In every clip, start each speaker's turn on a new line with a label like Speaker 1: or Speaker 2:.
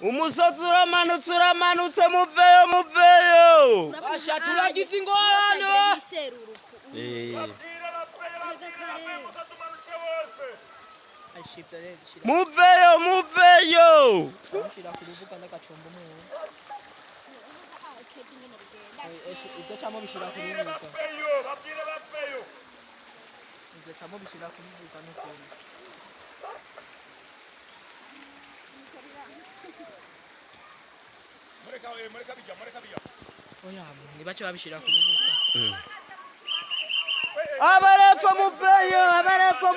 Speaker 1: umusozi uramanutse muveyo.
Speaker 2: Asha turagize ingorane.
Speaker 1: Muveyo.
Speaker 2: Oya, nibache babishira kurubuka.
Speaker 1: Abarefa muveyo. Abarefa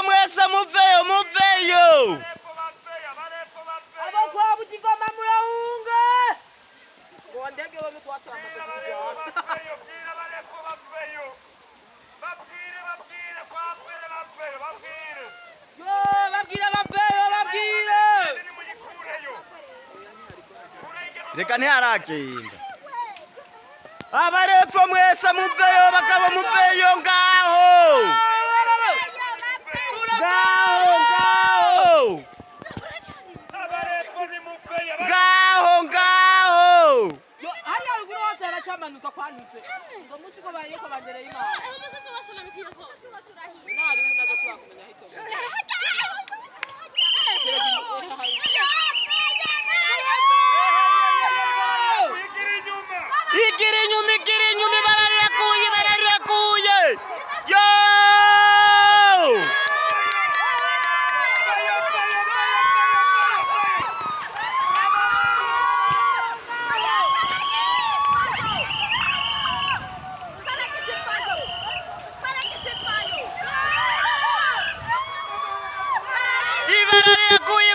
Speaker 1: mwese muveyo.
Speaker 2: Abakwa butigoma murahunga. Ngondege bamwe twatama
Speaker 1: Reka ntiharakinda. Abarefa mwese muveyo bakaba muveyo ngaho.
Speaker 2: Yo hari aruguru hose aracamanuka kwanutse. Ngo musi ko baye ko bandereye imana.
Speaker 3: Umusatsi wasuna mikiyako.
Speaker 2: Nari umuntu adashobora kumenya hito.
Speaker 1: Igira inyuma bararirakuye. Yo! Ibararirakuye.